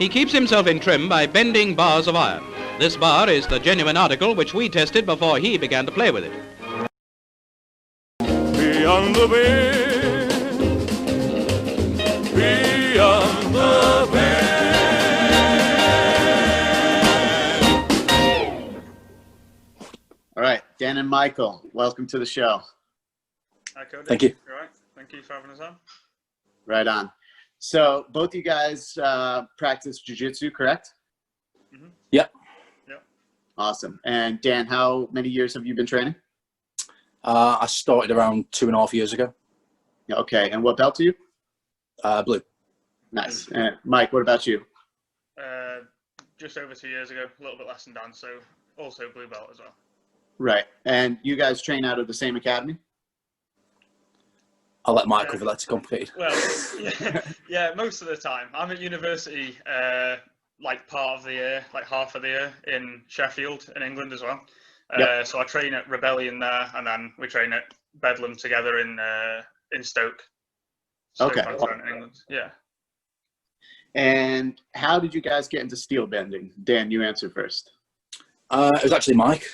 He keeps himself in trim by bending bars of iron. This bar is the genuine article which we tested before he began to play with it. Beyond the bend, beyond the bend. All right, Dan and Michael, welcome to the show. Hi, Cody. Thank you. All right. Thank you for having us on. Right on. So both you guys practice jiu-jitsu, correct? Mm-hmm. Yep. Yep. Awesome. And Dan, how many years have you been training? I started around 2.5 years ago. Okay, and what belt are you? Blue. Nice. And Mike, what about you? Just over 2 years ago, a little bit less than Dan, so also blue belt as well. Right. And you guys train out of the same academy? I'll let Mike cover that. It's complicated. Well, yeah, most of the time. I'm at university like part of the year, like half of the year in Sheffield in England as well. Yep. So I train at Rebellion there, and then we train at Bedlam together in Stoke. Okay. In England. Yeah. And how did you guys get into steel bending? Dan, you answer first. It was actually Mike.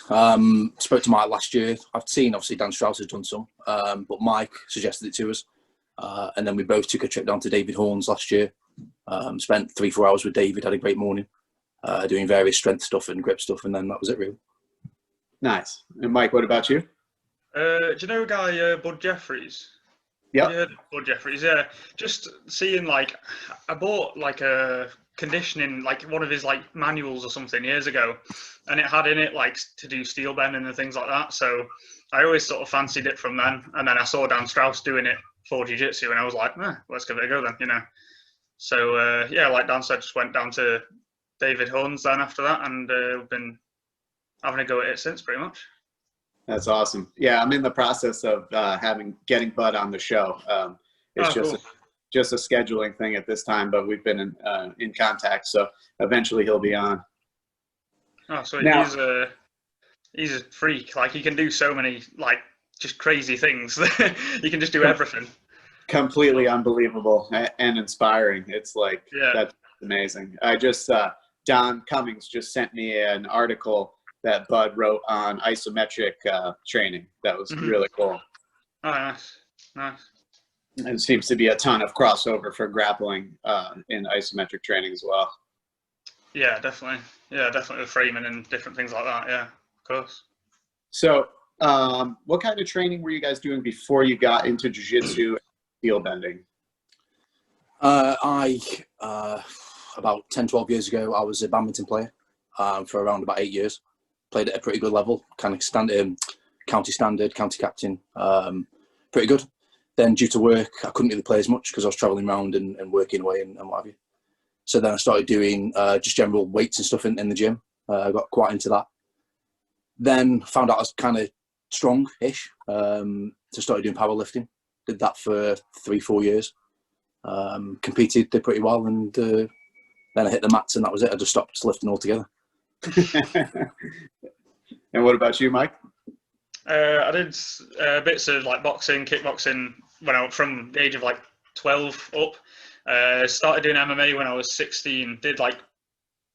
Spoke to Mike last year. I've seen, obviously, Dan Strauss has done some, but Mike suggested it to us. And then we both took a trip down to David Horn's last year. Spent 3-4 hours with David, had a great morning, doing various strength stuff and grip stuff, and then that was it, really. Nice. And Mike, what about you? Do you know a guy, Bud Jeffries? Yeah. Yeah, Bud Jeffries, yeah. Just seeing, like, I bought, like, a conditioning, like, one of his, like, manuals or something years ago, and it had in it, like, to do steel bending and things like that, so I always sort of fancied it from then, and then I saw Dan Strauss doing it for jiu-jitsu, and I was like, let's give it a go then, you know. So, yeah, like Dan said, just went down to David Horn's then after that, and we've been having a go at it since, pretty much. That's awesome. Yeah, I'm in the process of getting Bud on the show. It's just a scheduling thing at this time, but we've been in contact, so eventually he'll be on. Oh, so now, he's a freak. Like, he can do so many, like, just crazy things. He can just do everything. Completely unbelievable and inspiring. It's like, yeah. That's amazing. I just Don Cummings just sent me an article that Bud wrote on isometric training. That was really cool. Oh, nice. And it seems to be a ton of crossover for grappling in isometric training as well. Yeah, definitely. Yeah, definitely with framing and different things like that. Yeah, of course. So what kind of training were you guys doing before you got into jiu-jitsu and steel bending? About 10-12 years ago, I was a badminton player for around about 8 years. Played at a pretty good level, kind of county standard, county captain, pretty good. Then due to work, I couldn't really play as much because I was travelling around and working away and what have you. So then I started doing just general weights and stuff in the gym. I got quite into that. Then found out I was kind of strong-ish, so started doing powerlifting. Did that for 3-4 years. Competed, did pretty well, and then I hit the mats and that was it. I just stopped lifting altogether. And what about you, Mike? I did bits of like boxing, kickboxing when I was from the age of like 12 up. Started doing MMA when I was 16. Did like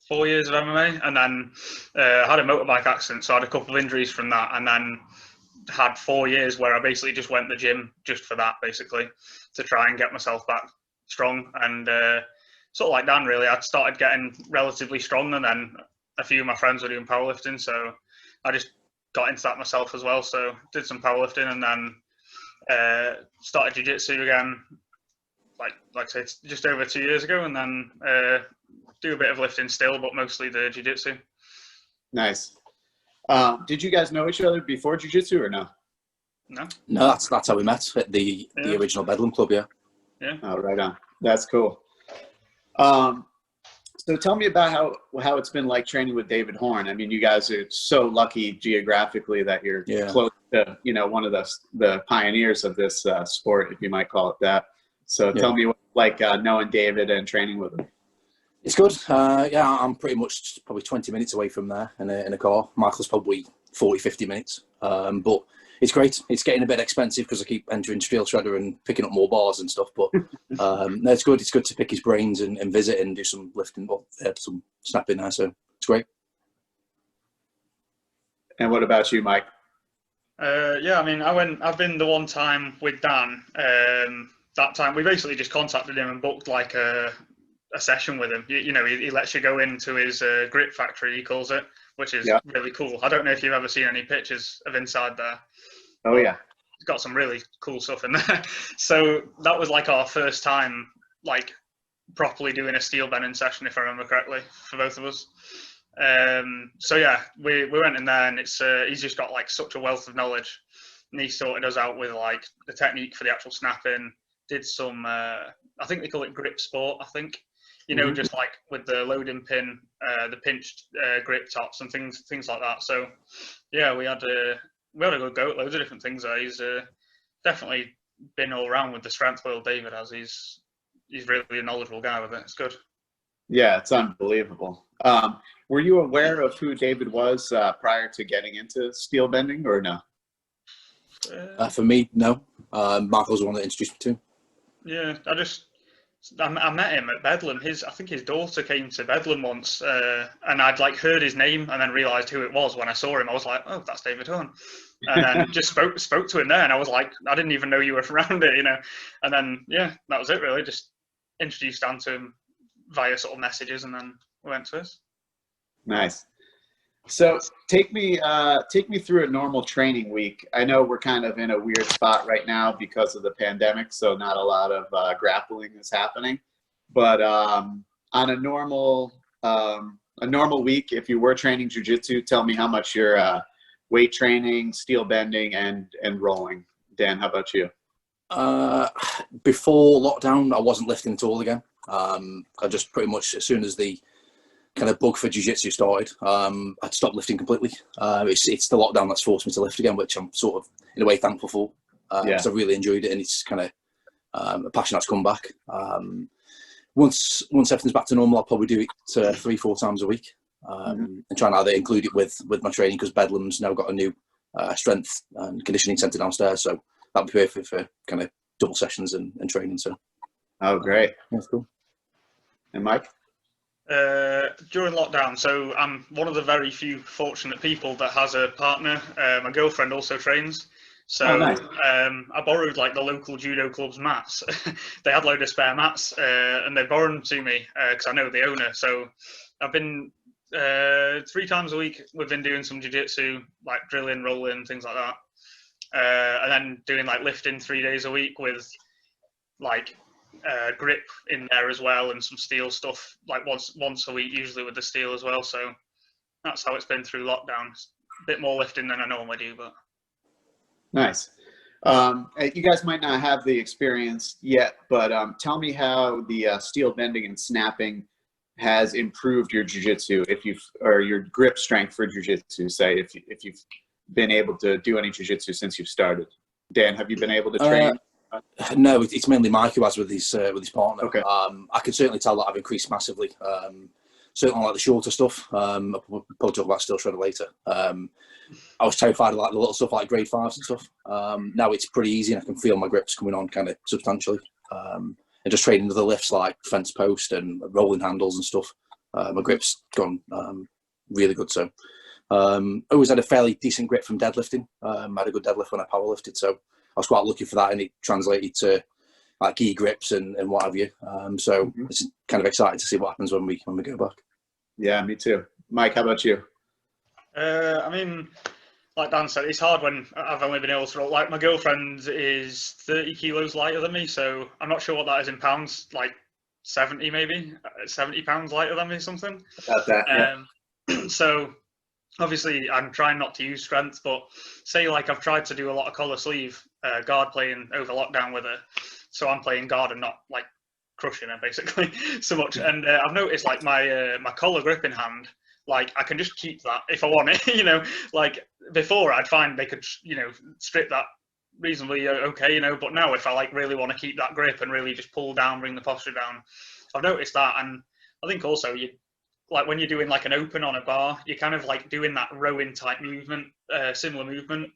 4 years of MMA, and then had a motorbike accident, so I had a couple of injuries from that, and then had 4 years where I basically just went to the gym just for that, basically, to try and get myself back strong. And sort of like Dan, really, I started getting relatively strong, and then a few of my friends were doing powerlifting, so I just got into that myself as well. So did some powerlifting, and then started jiu-jitsu again, like I said, just over 2 years ago, and then do a bit of lifting still, but mostly the jiu-jitsu. Nice. Did you guys know each other before jiu-jitsu or no? No, that's how we met at the original Bedlam Club, yeah. Yeah. Oh, right on. That's cool. So tell me about how it's been like training with David Horn. I mean, you guys are so lucky geographically that you're close to, one of the pioneers of this sport, if you might call it that. So tell me what it's like knowing David and training with him. It's good. I'm pretty much probably 20 minutes away from there in a car. Michael's probably 40, 50 minutes. But it's great. It's getting a bit expensive because I keep entering Steel Shredder and picking up more bars and stuff. But no, it's good. It's good to pick his brains and visit and do some lifting, some snapping there. So it's great. And what about you, Mike? Yeah, I mean, I've been the one time with Dan. That time we basically just contacted him and booked like a session with him. You know, he lets you go into his grip factory, he calls it, which is really cool. I don't know if you've ever seen any pictures of inside there. Oh yeah, it's got some really cool stuff in there. So that was like our first time, like properly doing a steel bending session, if I remember correctly, for both of us. So yeah, we went in there, and it's he's just got like such a wealth of knowledge, and he sorted us out with like the technique for the actual snapping. Did some I think they call it grip sport, I think, you know, just like with the loading pin, the pinched grip tops and things like that. So yeah, we had a good go at loads of different things there. He's definitely been all around with the strength world, David has. He's really a knowledgeable guy with it. It's good. Yeah, it's unbelievable. Were you aware of who David was prior to getting into steel bending, or no? For me, no. Mark was the one that introduced me to him. Yeah, I met him at Bedlam. I think his daughter came to Bedlam once, and I'd like heard his name and then realised who it was when I saw him. I was like, oh, that's David Horn. And then just spoke to him there, and I was like, I didn't even know you were around it, you know. And then yeah, that was it really. Just introduced Dan to him via sort of messages, and then we went to this. Nice. So take me through a normal training week. I know we're kind of in a weird spot right now because of the pandemic, so not a lot of grappling is happening. But on a normal week, if you were training jiu-jitsu, tell me how much you're weight training, steel bending, and rolling. Dan, how about you? Before lockdown, I wasn't lifting at all again. I just pretty much, as soon as the kind of bug for jiu-jitsu started, I'd stopped lifting completely. It's the lockdown that's forced me to lift again, which I'm sort of in a way thankful for, because I really enjoyed it, and it's kind of a passion that's come back. Once everything's back to normal, I'll probably do it 3-4 times a week, and try and either include it with my training, because Bedlam's now got a new strength and conditioning centre downstairs, so that'd be perfect for kind of double sessions and training. So, oh, great, that's cool. And Mike? During lockdown, so I'm one of the very few fortunate people that has a partner. My girlfriend also trains, so nice. I borrowed like the local judo club's mats. They had a load of spare mats, and they borrowed them to me because I know the owner. So I've been 3 times a week. We've been doing some jiu-jitsu, like drilling, rolling, things like that, and then doing like lifting 3 days a week with like grip in there as well, and some steel stuff like once a week, usually with the steel as well. So that's how it's been through lockdown. It's a bit more lifting than I normally do, but nice. You guys might not have the experience yet, but tell me how the steel bending and snapping has improved your jiu-jitsu, or your grip strength for jiu-jitsu, say, if you've been able to do any jiu-jitsu since you've started. Dan, have you been able to train? No, it's mainly Mike who has with his partner. Okay. I can certainly tell that I've increased massively. Certainly like the shorter stuff. I'll probably talk about Steel Shredder later. I was terrified of like the little stuff like grade 5s and stuff. Now it's pretty easy, and I can feel my grips coming on kind of substantially. And just training with the lifts like fence post and rolling handles and stuff, my grip's gone really good. So always had a fairly decent grip from deadlifting. I had a good deadlift when I power lifted, so I was quite lucky for that, and it translated to like Ghee grips and what have you. So it's kind of exciting to see what happens when we go back. Yeah, me too. Mike, how about you? I mean, like Dan said, it's hard when I've only been able to roll. Like my girlfriend is 30 kilos lighter than me, so I'm not sure what that is in pounds. Like 70 maybe, 70 pounds lighter than me, something. About that. Yeah. So obviously I'm trying not to use strength, but say like I've tried to do a lot of collar sleeve guard playing over lockdown with her, so I'm playing guard and not like crushing her basically so much. And I've noticed like my collar grip in hand, like I can just keep that if I want it. You know, like before I'd find they could, you know, strip that reasonably okay, you know, but now if I like really want to keep that grip and really just pull down, bring the posture down, I've noticed that. And I think also you, like when you're doing like an open on a bar, you're kind of like doing that rowing type movement, similar movement,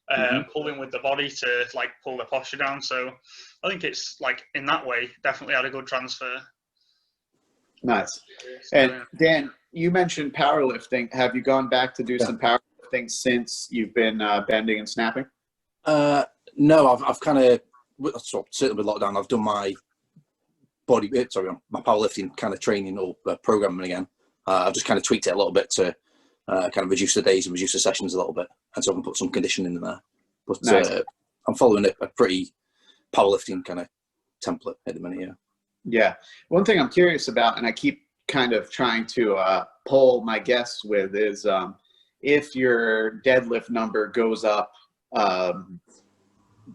and pulling with the body to like pull the posture down. So I think it's like in that way, definitely had a good transfer. Nice. So, And Dan, you mentioned powerlifting. Have you gone back to do some powerlifting since you've been bending and snapping? No, I've kind of, certainly with lockdown, I've done my my powerlifting kind of training or programming again. I've just kind of tweaked it a little bit to kind of reduce the days and reduce the sessions a little bit, and so I can put some conditioning in there. But nice. I'm following a pretty powerlifting kind of template at the minute. Yeah. One thing I'm curious about, and I keep kind of trying to poll my guests with, is if your deadlift number goes up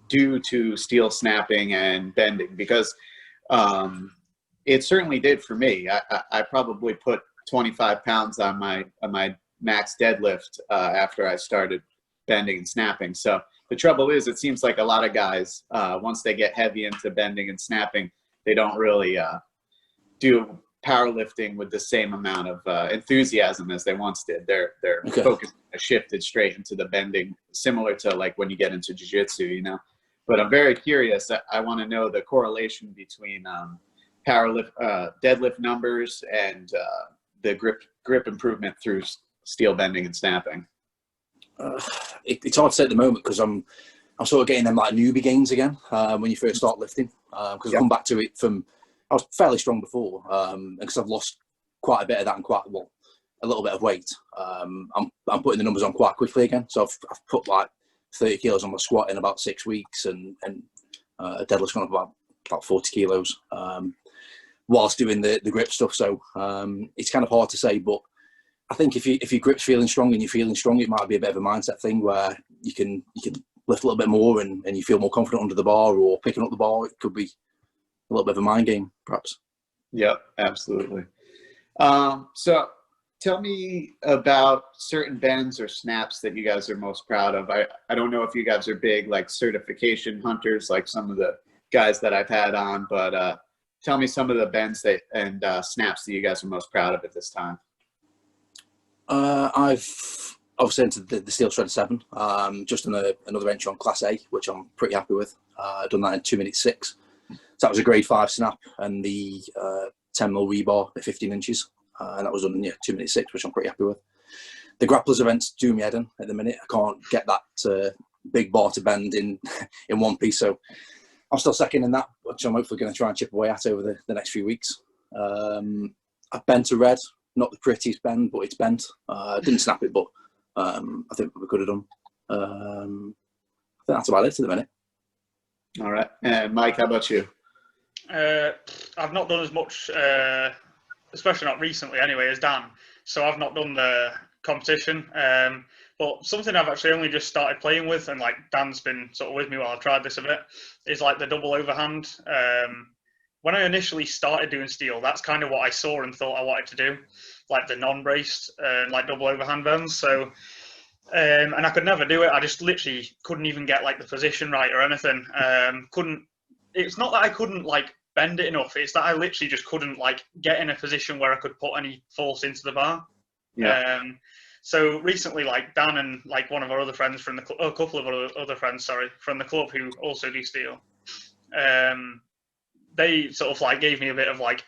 due to steel snapping and bending, because it certainly did for me. I probably put 25 pounds on my max deadlift after I started bending and snapping. So the trouble is, it seems like a lot of guys, once they get heavy into bending and snapping, they don't really do powerlifting with the same amount of enthusiasm as they once did. Their focus shifted straight into the bending, similar to like when you get into jiu-jitsu, you know. But I'm very curious. I want to know the correlation between deadlift numbers and the grip improvement through steel bending and snapping. It's hard to say at the moment because I'm sort of getting them like newbie gains again when you first start lifting. Because I've come back to it from, I was fairly strong before, and because I've lost quite a bit of that and a little bit of weight, I'm putting the numbers on quite quickly again. So I've put like 30 kilos on my squat in about 6 weeks, and deadlift's gone up about 40 kilos whilst doing the grip stuff. So it's kind of hard to say, but I think if your grip's feeling strong and you're feeling strong, it might be a bit of a mindset thing where you can lift a little bit more and you feel more confident under the bar or picking up the bar. It could be a little bit of a mind game, perhaps. Yep, absolutely. So tell me about certain bends or snaps that you guys are most proud of. I don't know if you guys are big like certification hunters like some of the guys that I've had on, but tell me some of the bends and snaps that you guys are most proud of at this time. I've obviously entered the Steel Shredder 7, just on another entry on Class A, which I'm pretty happy with. I've done that in 2 minutes 6. So that was a grade 5 snap, and the 10mm rebar at 15 inches. And that was done in 2 minutes 6, which I'm pretty happy with. The grapplers events do me head in at the minute. I can't get that big bar to bend in one piece. So I'm still second in that, which I'm hopefully going to try and chip away at over the next few weeks. I've bent a red. Not the prettiest bend, but it's bent. I didn't snap it, but I think we could have done. I think that's about it at the minute. All right. And Mike, how about you? I've not done as much, especially not recently anyway, as Dan. So I've not done the competition. But something I've actually only just started playing with, and like Dan's been sort of with me while I've tried this a bit, is like the double overhand. When I initially started doing steel, that's kind of what I saw and thought I wanted to do, like the non-braced, like double overhand bends. So, and I could never do it. I just literally couldn't even get like the position right or anything. It's not that I couldn't like bend it enough. It's that I literally just couldn't like get in a position where I could put any force into the bar. Yeah. So recently, like Dan and like one of our other friends from the a couple of other friends, from the club who also do steel. They sort of like gave me a bit of like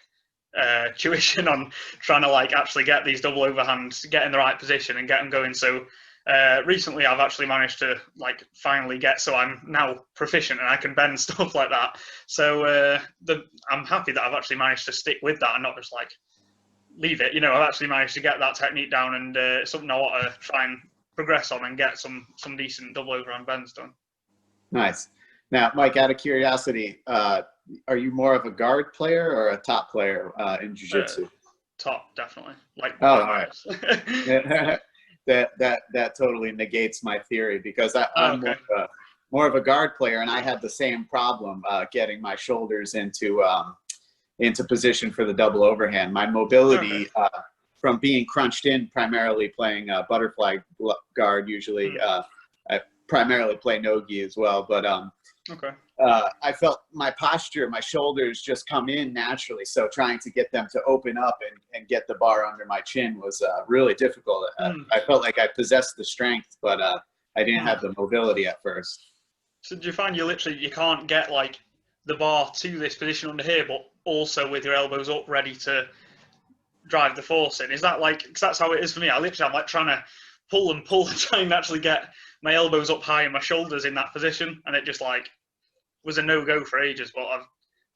tuition on trying to like actually get these double overhands, get in the right position and get them going. So recently I've actually managed to like finally so I'm now proficient and I can bend stuff like that. So I'm happy that I've actually managed to stick with that and not just like leave it. You know, I've actually managed to get that technique down, and it's something I want to try and progress on and get some decent double overhand bends done. Nice. Now, Mike, out of curiosity, are you more of a guard player or a top player in jiu-jitsu? Top, definitely. Like, all right. that totally negates my theory, because I'm more of a guard player, and I had the same problem getting my shoulders into position for the double overhand. My mobility from being crunched in, primarily playing butterfly guard usually. I primarily play no-gi as well, but I felt my posture, my shoulders just come in naturally. So trying to get them to open up and get the bar under my chin was really difficult. I felt like I possessed the strength, but I didn't have the mobility at first. So do you find you can't get like the bar to this position under here, but also with your elbows up, ready to drive the force in? Is that like, because that's how it is for me. I'm like trying to pull and try and actually get my elbows up high and my shoulders in that position, and it just like was a no-go for ages. But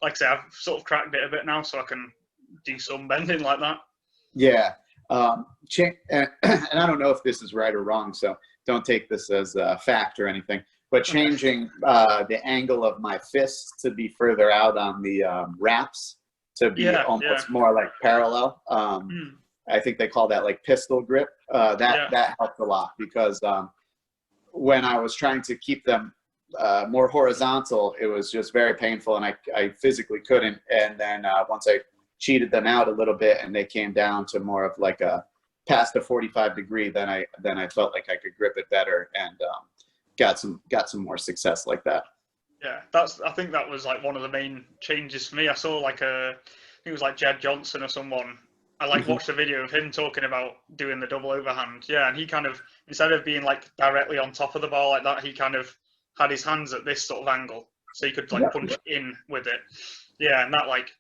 like I say, I've sort of cracked it a bit now, so I can do some bending like that. Yeah. And I don't know if this is right or wrong, so don't take this as a fact or anything, but changing the angle of my fists to be further out on the wraps, to be almost more like parallel. I think they call that like pistol grip. That helped a lot, because when I was trying to keep them more horizontal, it was just very painful, and I physically couldn't. And then once I cheated them out a little bit and they came down to more of like a past the 45 degree, then I felt like I could grip it better, and got some more success like that. Yeah, I think that was like one of the main changes for me. I saw like I think it was like Jed Johnson or someone. I like watched a video of him talking about doing the double overhand. Yeah, and he kind of, instead of being like directly on top of the bar like that, he kind of had his hands at this sort of angle, so he could like punch in with it. Yeah, and that like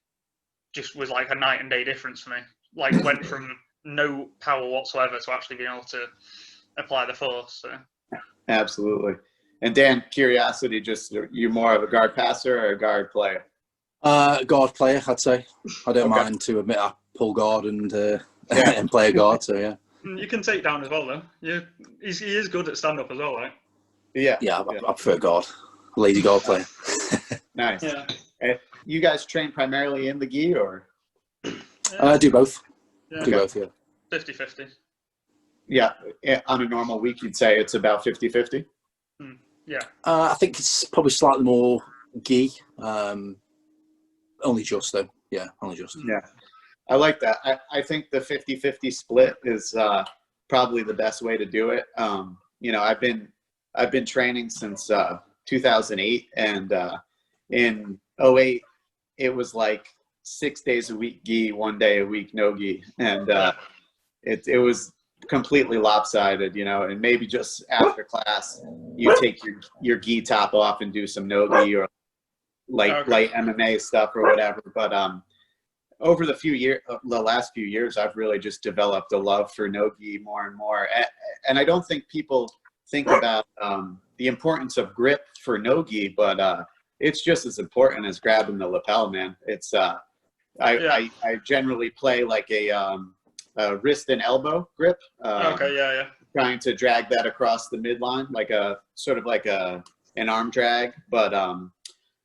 just was like a night and day difference for me. Like went from no power whatsoever to actually being able to apply the force. So. Absolutely. And Dan, curiosity, just, you more of a guard passer or a guard player? Guard player, I'd say. I don't mind to admit I pull guard and and play a guard. So yeah. You can take down as well, though. He is good at stand up as well, right? Yeah. Yeah, I prefer guard. Lazy guard player. Nice. Yeah. You guys train primarily in the Ghee, or? I do both. Yeah. Do both, yeah. 50-50. Yeah. On a normal week, you'd say it's about 50-50? Yeah. I think it's probably slightly more Ghee. Only just, though. Yeah, only just. Yeah. I like that. I think the 50-50 split is probably the best way to do it. I've been training since 2008, and in 2008 it was like 6 days a week Ghee, 1 day a week no Ghee, and it was completely lopsided, and maybe just after class you take your Ghee top off and do some no Ghee or light MMA stuff or whatever. But over the last few years, I've really just developed a love for no Ghee more and more. And I don't think people think about the importance of grip for no Ghee, but it's just as important as grabbing the lapel, man. It's I generally play like a wrist and elbow grip. Trying to drag that across the midline, like a sort of like an arm drag. But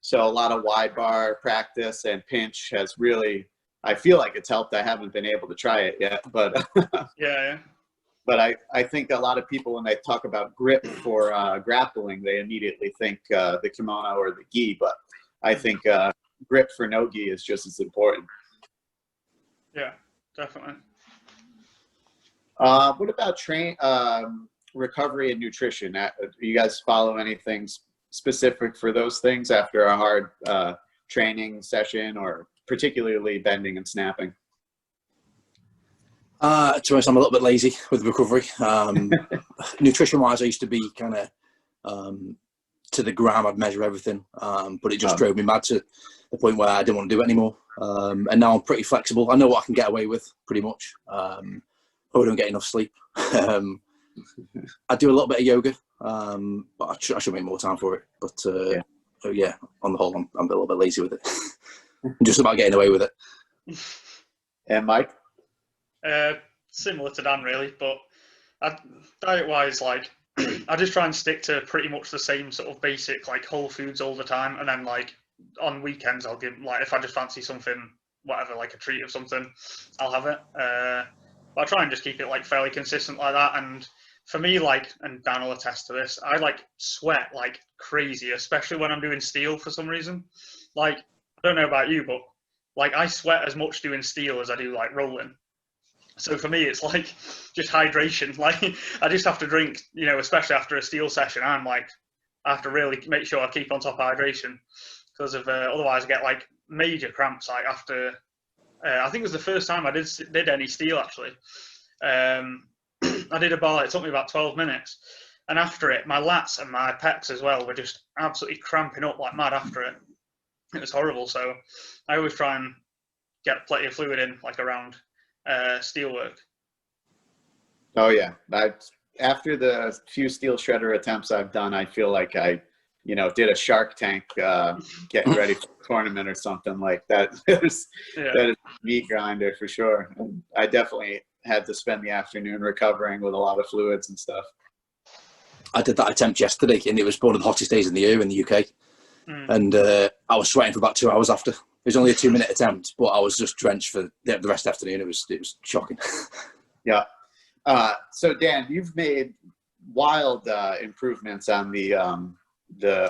so a lot of wide bar practice and pinch has really, I feel like it's helped. I haven't been able to try it yet, but But I think a lot of people, when they talk about grip for grappling, they immediately think the kimono or the Ghee, but I think grip for no Ghee is just as important. Yeah, definitely. What about recovery and nutrition? Do you guys follow anything specific for those things after a hard training session, or particularly bending and snapping? To be honest, I'm a little bit lazy with recovery. Nutrition-wise, I used to be kind of to the gram. I'd measure everything, but it just drove me mad to the point where I didn't want to do it anymore. And now I'm pretty flexible. I know what I can get away with, pretty much. Probably don't get enough sleep. I do a little bit of yoga, but I should make more time for it. But so yeah, on the whole, I'm a little bit lazy with it. I'm just about getting away with it. And Mike? Similar to Dan, really, but diet-wise, like I just try and stick to pretty much the same sort of basic like whole foods all the time, and then like on weekends I'll give, like, if I just fancy something, whatever, like a treat or something, I'll have it. But I try and just keep it like fairly consistent like that. And for me, like, and Dan will attest to this, I like sweat like crazy, especially when I'm doing steel for some reason. Like, I don't know about you, but like I sweat as much doing steel as I do like rolling. So for me, it's like just hydration. Like I just have to drink, especially after a steel session. I'm like, I have to really make sure I keep on top of hydration, because of otherwise I get like major cramps. Like after, I think it was the first time I did any steel actually. I did a bar. It took me about 12 minutes, And after it, my lats and my pecs as well were just absolutely cramping up like mad after it. It was horrible. So I always try and get plenty of fluid in, like around steel work. Oh yeah, after the few steel shredder attempts I've done, I feel like I, did a Shark Tank getting ready for a tournament or something like that. That is a meat grinder for sure. And I definitely had to spend the afternoon recovering with a lot of fluids and stuff. I did that attempt yesterday, and it was one of the hottest days in the year in the UK. And I was sweating for about 2 hours after. It was only a 2-minute attempt, but I was just drenched for the rest of the afternoon. It was shocking. Yeah. So Dan, you've made wild improvements on the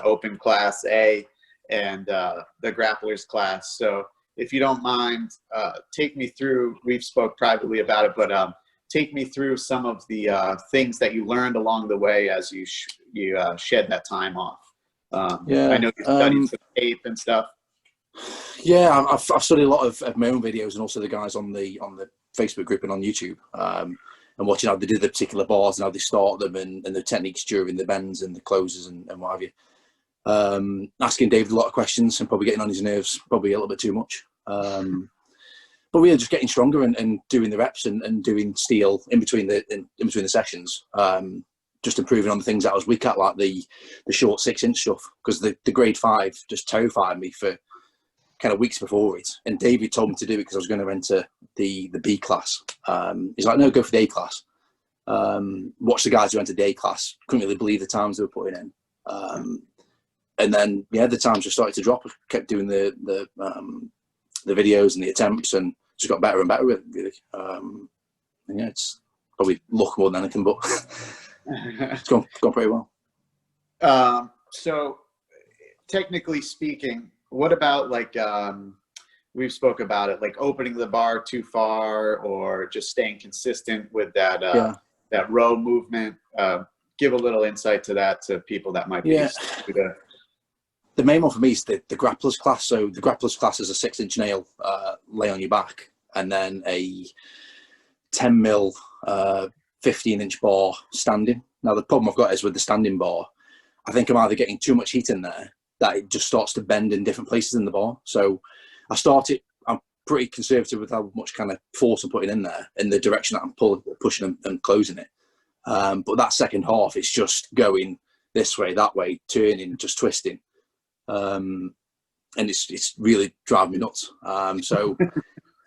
open class A and the grapplers class. So if you don't mind, take me through, we've spoke privately about it, but take me through some of the things that you learned along the way as you shed that time off. I know you studied some tape and stuff. Yeah, I've studied a lot of my own videos and also the guys on the Facebook group and on YouTube, and watching how they do the particular bars and how they start them and the techniques during the bends and the closes and what have you. Asking David a lot of questions and probably getting on his nerves probably a little bit too much. But we are just getting stronger and doing the reps and doing steel in between the sessions. Just improving on the things that I was weak at, like the short 6-inch stuff, because the grade 5 just terrified me for kind of weeks before it. And David told me to do it because I was going to enter the B class. He's like, no, go for the A class. Watch the guys who entered the A class. Couldn't really believe the times they were putting in. And then, the times just started to drop. I kept doing the videos and the attempts and just got better and better with it, really. And it's probably luck more than anything, but it's gone pretty well. So technically speaking, what about we've spoke about it, like opening the bar too far or just staying consistent with that that row movement? Give a little insight to that to people that might be The main one for me is the grapplers class. So the grapplers class is a 6-inch nail lay on your back, and then a 10 mil 15-inch bar standing. Now the problem I've got is with the standing bar, I think I'm either getting too much heat in there that it just starts to bend in different places in the bar. So I'm pretty conservative with how much kind of force I'm putting in there in the direction that I'm pushing and closing it. But that second half, it's just going this way, that way, turning, just twisting. And it's really driving me nuts. So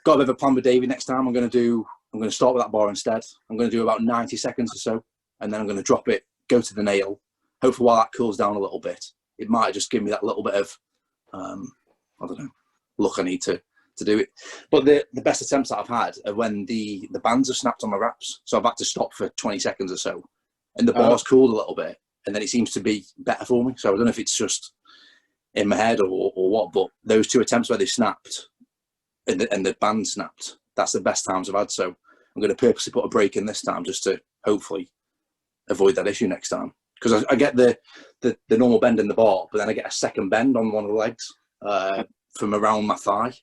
got a bit of a plan with David next time. I'm going to start with that bar instead. I'm going to do about 90 seconds or so, and then I'm going to drop it, go to the nail. Hopefully while that cools down a little bit, it might just give me that little bit of, I don't know, luck I need to do it. But the best attempts that I've had are when the bands have snapped on my wraps. So I've had to stop for 20 seconds or so, and the bar's cooled a little bit, and then it seems to be better for me. So I don't know if it's just in my head or what, but those 2 attempts where they snapped and the band snapped, that's the best times I've had. So I'm going to purposely put a break in this time just to hopefully avoid that issue next time. Because I get the normal bend in the bar, but then I get a second bend on one of the legs from around my thigh.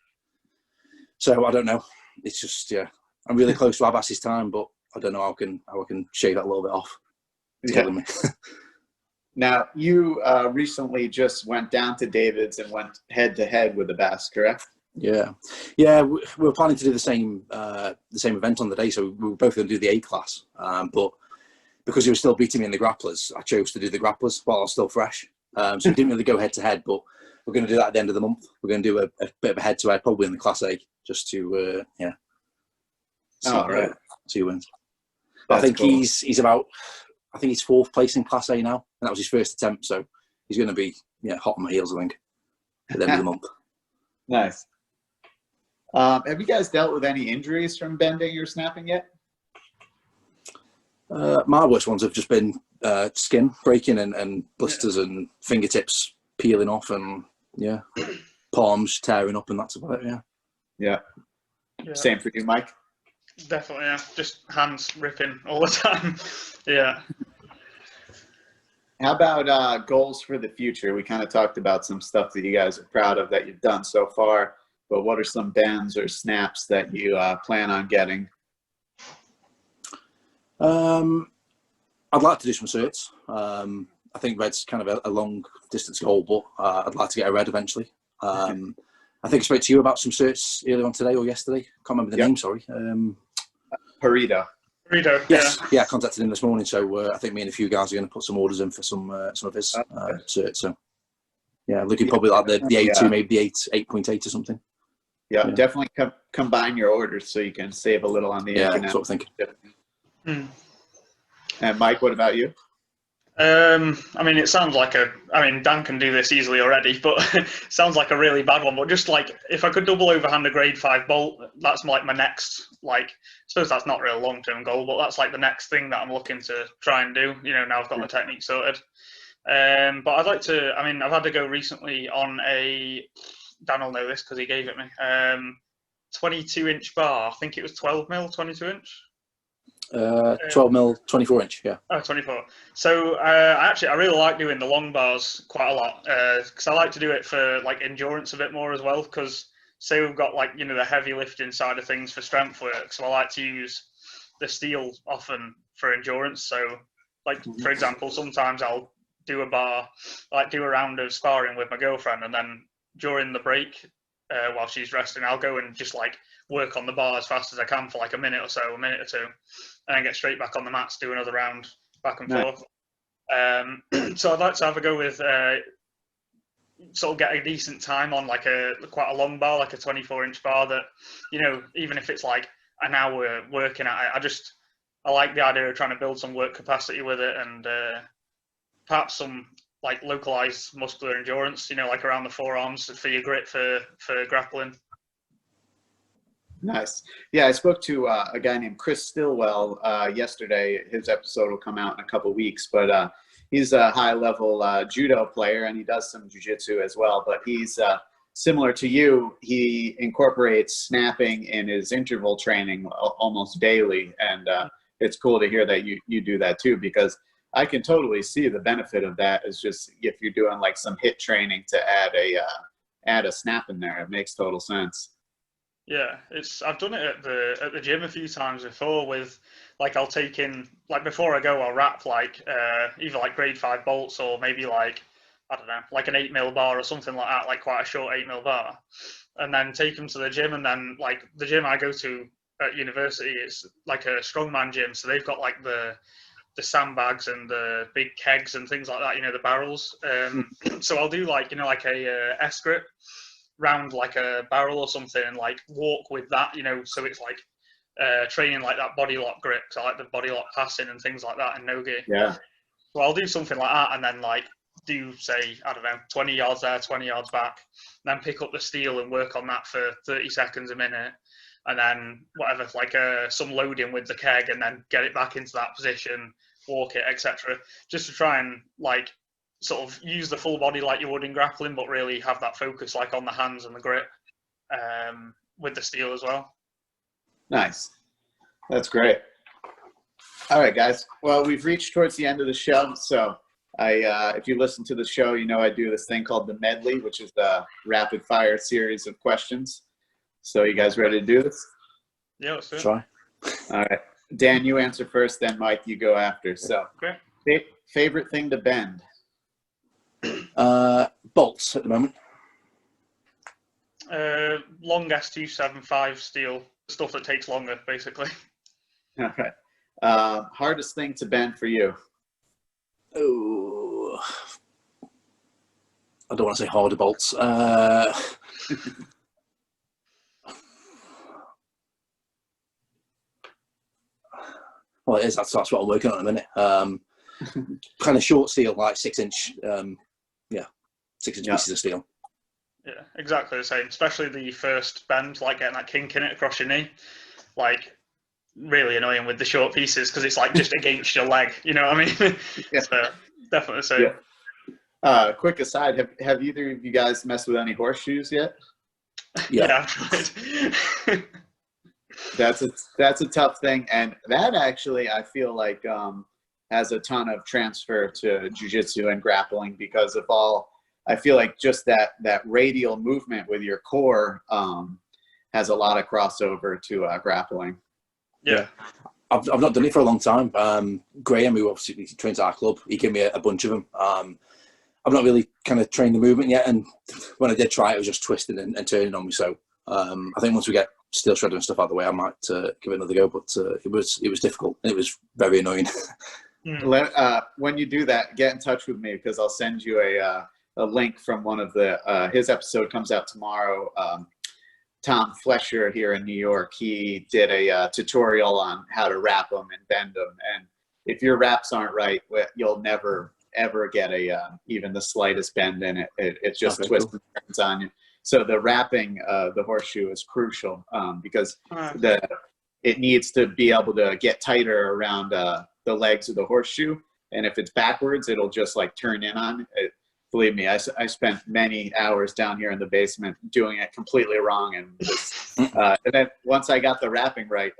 So I don't know. It's just, I'm really close to Abbas's time, but I don't know how I can shave that a little bit off. It's killing me. Now, you recently just went down to David's and went head-to-head with Abbas, correct? Yeah. We were planning to do the same event on the day, so we were both going to do the A class. But because he was still beating me in the grapplers, I chose to do the grapplers while I was still fresh. So we didn't really go head-to-head, but we're going to do that at the end of the month. We're going to do a bit of a head-to-head, probably in the Class A, just to, see who wins. I think cool. He's about, I think he's 4th place in Class A now, and that was his first attempt, so he's going to be hot on my heels, I think, at the end of the month. Nice. Have you guys dealt with any injuries from bending or snapping yet? My worst ones have just been skin breaking and blisters and fingertips peeling off and palms tearing up, and that's about it. Yeah. Same for you, Mike? Definitely, just hands ripping all the time. Yeah. How about goals for the future? We kind of talked about some stuff that you guys are proud of that you've done so far, but what are some bends or snaps that you plan on getting? I'm I'd like to do some certs. I think red's kind of a long distance goal, but I'd like to get a red eventually. I think I spoke to you about some certs earlier on today or yesterday. Can't remember the name, sorry. Burrito. Yes, yeah, I contacted him this morning, so I think me and a few guys are going to put some orders in for some of his certs. So yeah, looking probably like the A2, maybe the 8.8 or something. Yeah, definitely combine your orders so you can save a little on the internet. Yeah, sort of thinking. And Mike, what about you? I mean, it sounds like Dan can do this easily already, but it sounds like a really bad one. But just like, if I could double overhand a grade 5 bolt, that's like my next, like, I suppose that's not really a long-term goal, but that's like the next thing that I'm looking to try and do, now I've got my technique sorted. But I'd like to, I've had to go recently on Dan will know this because he gave it me, 22-inch bar. I think it was 12 mil, 22-inch. 12 mil, 24 inch, yeah. Oh, 24. So I really like doing the long bars quite a lot because I like to do it for like endurance a bit more as well. Because say we've got like the heavy lifting side of things for strength work, so I like to use the steel often for endurance. So like for example, sometimes I'll do a bar, like do a round of sparring with my girlfriend, and then during the break while she's resting, I'll go and just like work on the bar as fast as I can for like a minute or two, and then get straight back on the mats, do another round back and forth. So I'd like to have a go with sort of get a decent time on like quite a long bar, like a 24-inch bar that, even if it's like an hour working at it, I like the idea of trying to build some work capacity with it, and perhaps some like localized muscular endurance, like around the forearms for your grip for grappling. Nice. Yeah, I spoke to a guy named Chris Stillwell yesterday. His episode will come out in a couple of weeks, but he's a high-level judo player, and he does some jiu-jitsu as well. But he's similar to you. He incorporates snapping in his interval training almost daily, and it's cool to hear that you do that too, because I can totally see the benefit of that. Is just if you're doing like some HIIT training to add a snap in there, it makes total sense. Yeah, I've done it at the gym a few times before with like I'll take in like before I go I'll wrap like either like grade 5 bolts or maybe like I don't know like an 8 mil bar or something like that, like quite a short 8 mil bar, and then take them to the gym. And then like the gym I go to at university is like a strongman gym, so they've got like the sandbags and the big kegs and things like that, the barrels. So I'll do like like a S grip round like a barrel or something, and like walk with that, so it's like training like that body lock grip. So I like the body lock passing and things like that in no-gi. Yeah. So I'll do something like that, and then like do say, I don't know, 20 yards there, 20 yards back, and then pick up the steel and work on that for 30 seconds a minute, and then whatever, like some loading with the keg, and then get it back into that position, walk it, etc. Just to try and like sort of use the full body like you would in grappling, but really have that focus like on the hands and the grip with the steel as well. Nice. That's great. All right, guys. Well, we've reached towards the end of the show. So if you listen to the show, I do this thing called the Medley, which is the rapid fire series of questions. So you guys ready to do this? Yeah, let's do it. Try. All right. Dan, you answer first, then Mike, you go after. So favorite thing to bend? Bolts at the moment. Long S275 steel, stuff that takes longer, basically. All right. Hardest thing to bend for you? Oh, I don't want to say harder bolts. Well, it is. That's what I'm working on in a minute. Kind of short steel, like 6-inch. 6-inch pieces of steel. Yeah, exactly the same. Especially the first bend, like getting that kink in it across your knee. Like, really annoying with the short pieces because it's like just against your leg. You know what I mean? Yeah. So definitely the same. Yeah. Quick aside: have either of you guys messed with any horseshoes yet? Yeah. That's a tough thing, and that actually I feel like has a ton of transfer to jiu-jitsu and grappling because of all. I feel like just that radial movement with your core has a lot of crossover to grappling. Yeah. I've not done it for a long time. Graham, who obviously trains at our club, he gave me a bunch of them. I've not really kind of trained the movement yet, and when I did try it, it was just twisting and turning on me. So I think once we get steel shredder and stuff out of the way, I might give it another go. But it was difficult and it was very annoying. When you do that, get in touch with me because I'll send you a link from one of the his episode comes out tomorrow. Tom Flesher here in New York, he did a tutorial on how to wrap them and bend them. And if your wraps aren't right, you'll never, ever get even the slightest bend in it. It just twists and turns on you. So the wrapping the horseshoe is crucial because it needs to be able to get tighter around the legs of the horseshoe. And if it's backwards, it'll just like turn in on it. Believe me, I spent many hours down here in the basement doing it completely wrong, and then once I got the wrapping right,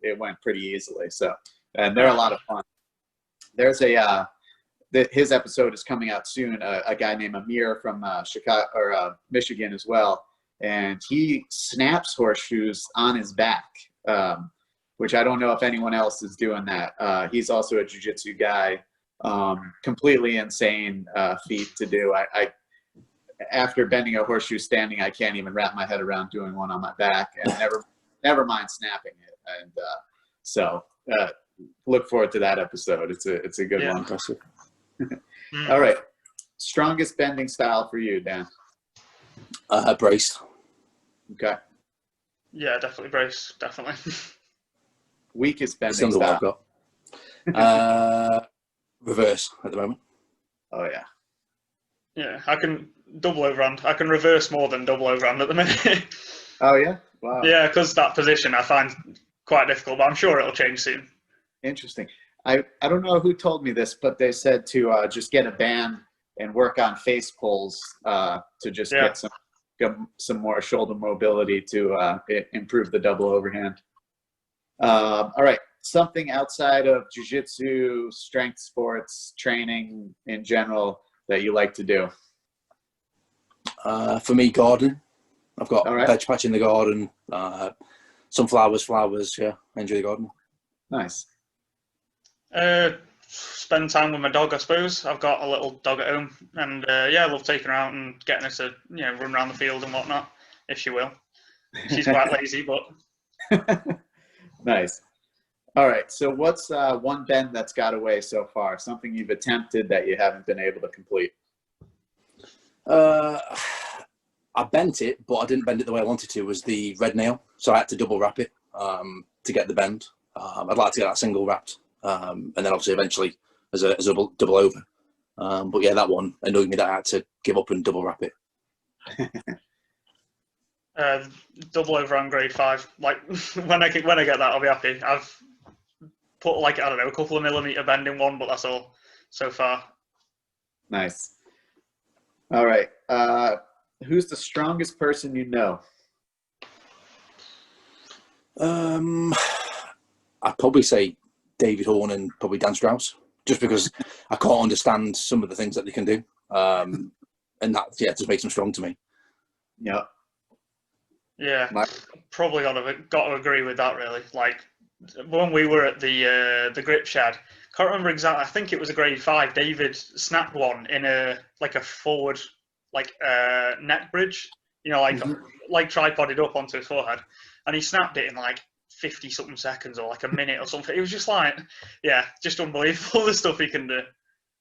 it went pretty easily. So, and they're a lot of fun. There's his episode is coming out soon. A guy named Amir from Chicago or Michigan as well, and he snaps horseshoes on his back, which I don't know if anyone else is doing that. He's also a jiu-jitsu guy. Completely insane feat to do. I after bending a horseshoe standing, I can't even wrap my head around doing one on my back, and never mind snapping it. And so look forward to that episode. It's a good one. All right, strongest bending style for you, Dan? Braced. Okay. Yeah, definitely brace. Definitely. Weakest bending style. I've got. Reverse at the moment. Oh yeah. Yeah, I can double overhand. I can reverse more than double overhand at the minute. Oh yeah. Wow. Yeah, because that position I find quite difficult, but I'm sure it'll change soon. Interesting. I don't know who told me this, but they said to just get a band and work on face pulls to just get some more shoulder mobility to improve the double overhand. All right. Something outside of jiu-jitsu, strength sports, training in general that you like to do? For me, gardening. I've got a veg patch in the garden, some flowers. Yeah, I enjoy the garden. Nice. Spend time with my dog, I suppose. I've got a little dog at home, and I love taking her out and getting her to run around the field and whatnot, if she will. She's quite lazy, but nice. All right, so what's one bend that's got away so far? Something you've attempted that you haven't been able to complete? I bent it, but I didn't bend it the way I wanted to, was the red nail. So I had to double wrap it to get the bend. I'd like to get that single wrapped, and then obviously eventually as a double over. But yeah, that one annoyed me that I had to give up and double wrap it. Double over on grade 5. Like when I get that, I'll be happy. I've put a couple of millimeter bend in one, but that's all so far. Nice. All right. Who's the strongest person you know? I'd probably say David Horn and probably Dan Strauss, just because I can't understand some of the things that they can do. And that, just makes them strong to me. Yeah. Yeah, probably got to agree with that, really. Like, when we were at the grip shed, can't remember exactly, I think it was a grade 5, David snapped one in a forward, neck bridge, like tripoded up onto his forehead. And he snapped it in 50-something seconds or a minute or something. It was just just unbelievable, the stuff he can do.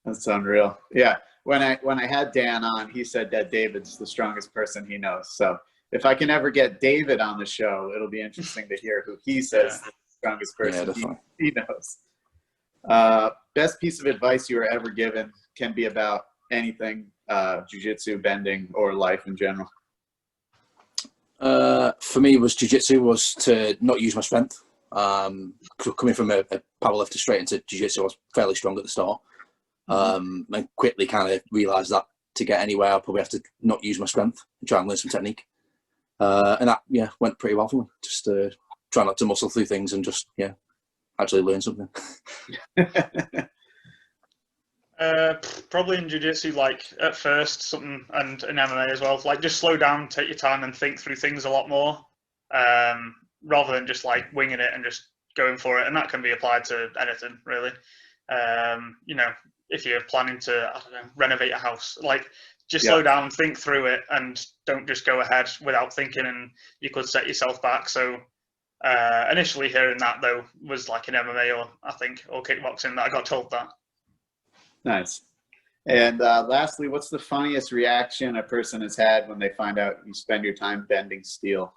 That's unreal. Yeah, when I had Dan on, he said that David's the strongest person he knows. So if I can ever get David on the show, it'll be interesting to hear who he says is the strongest person he knows. Best piece of advice you were ever given, can be about anything, jiu-jitsu, bending, or life in general. For me, jiu-jitsu was to not use my strength. Coming from a powerlifter straight into jiu-jitsu, I was fairly strong at the start. And quickly kind of realised that to get anywhere, I'll probably have to not use my strength and try and learn some technique. And that, went pretty well for me. Just try not to muscle through things and just, actually learn something. Probably in jiu-jitsu, at first, something, and in MMA as well, just slow down, take your time and think through things a lot more, rather than just winging it and just going for it, and that can be applied to anything really. You know, if you're planning to, I don't know, renovate a house, like just slow down, think through it, and don't just go ahead without thinking, and you could set yourself back. So initially hearing that though was like in MMA or kickboxing that I got told that. Nice. And lastly, what's the funniest reaction a person has had when they find out you spend your time bending steel?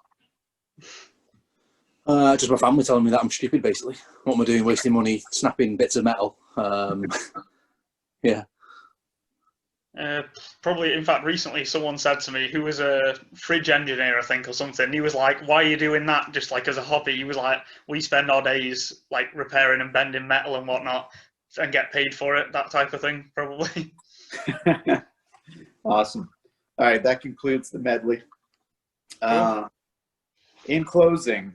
Just my family telling me that I'm stupid, basically. What am I doing, wasting money, snapping bits of metal? Yeah. Probably, in fact, recently someone said to me, who was a fridge engineer, I think, or something, he was like, why are you doing that just like as a hobby? He was like, we spend our days like repairing and bending metal and whatnot and get paid for it, that type of thing, probably. Awesome. All right, that concludes the medley. Cool. In closing,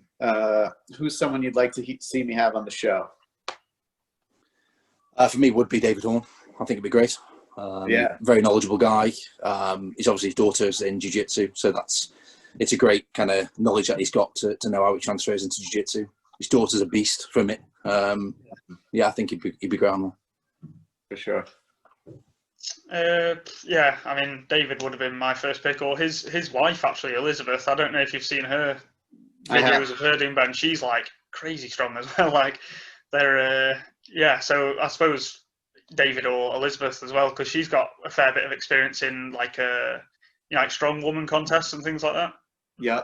who's someone you'd like to see me have on the show? For me, would be David Horn. I think it'd be great. Very knowledgeable guy. He's obviously his daughter's in jiu-jitsu, so it's a great kind of knowledge that he's got to know how it transfers into jiu-jitsu. His daughter's a beast from it. I think he'd be great on there. For sure. Yeah, I mean, David would have been my first pick, or his wife, actually, Elizabeth. I don't know if you've seen her videos of her doing bend. She's like crazy strong as well. Like they're, so I suppose David or Elizabeth as well, because she's got a fair bit of experience in like like strong woman contests and things like that. Yeah.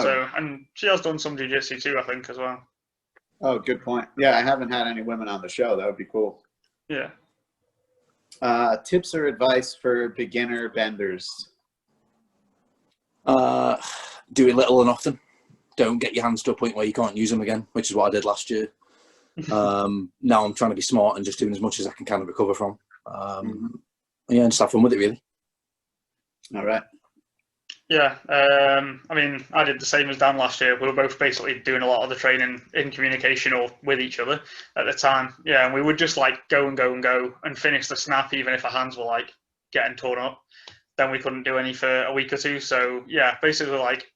So, and she has done some jiu-jitsu too, I think, as well. Oh, good point. Yeah, I haven't had any women on the show. That would be cool. Yeah. Tips or advice for beginner benders? Do it little and often. Don't get your hands to a point where you can't use them again, which is what I did last year. Now I'm trying to be smart and just doing as much as I can kind of recover from. And just have fun with it, really. All right. Yeah, I mean, I did the same as Dan last year. We were both basically doing a lot of the training in communication or with each other at the time. Yeah, and we would just like go and finish the snap, even if our hands were like getting torn up. Then we couldn't do any for a week or two. So yeah, basically like,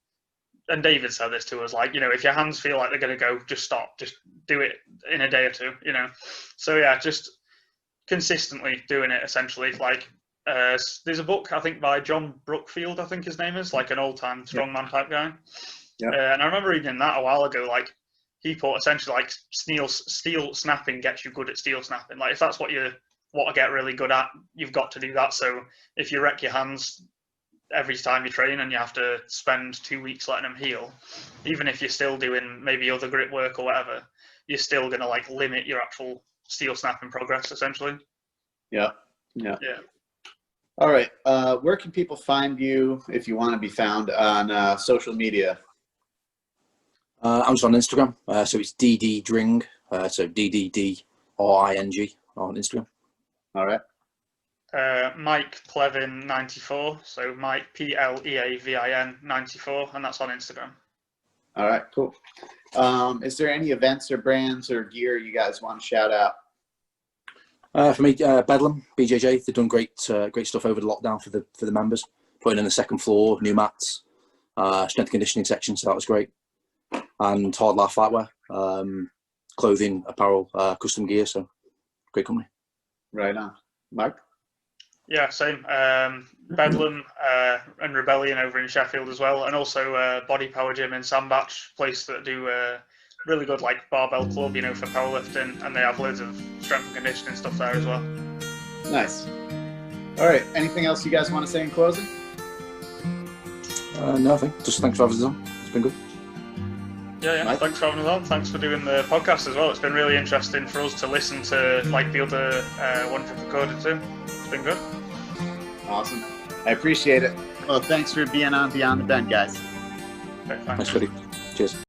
and David said this to us, like, you know, if your hands feel like they're going to go, just stop, just do it in a day or two, you know? So yeah, just consistently doing it essentially. Like, there's a book, I think, by John Brookfield, I think his name is, like an old-time strongman type guy. Yeah. And I remember reading that a while ago, like, he put essentially, like, steel snapping gets you good at steel snapping. Like, if that's what you want to get really good at, you've got to do that. So if you wreck your hands every time you train and you have to spend 2 weeks letting them heal, even if you're still doing maybe other grip work or whatever, you're still going to, like, limit your actual steel snapping progress, essentially. Yeah. All right. Where can people find you if you want to be found on social media? I'm just on Instagram. So it's Dring. So DDDRING on Instagram. All right. Mike Pleavin 94. So Mike Pleavin 94, and that's on Instagram. All right. Cool. Is there any events or brands or gear you guys want to shout out? For me, Bedlam, BJJ, they've done great stuff over the lockdown for the members. Putting in the second floor, new mats, strength and conditioning section, so that was great. And Hard Life Fightwear, clothing, apparel, custom gear, so great company. Right on. Mark? Yeah, same. Bedlam and Rebellion over in Sheffield as well, and also Body Power Gym in Sandbach, place that do really good like barbell club, you know, for powerlifting, and they have loads of strength and conditioning stuff there as well. Nice. All right. Anything else you guys want to say in closing? Nothing. Just thanks for having us on. It's been good. Yeah. Mike? Thanks for having us on. Thanks for doing the podcast as well. It's been really interesting for us to listen to like the other ones we've recorded too. It's been good. Awesome. I appreciate it. Well, thanks for being on Beyond the Bend, guys. Okay, thanks, buddy. Cheers.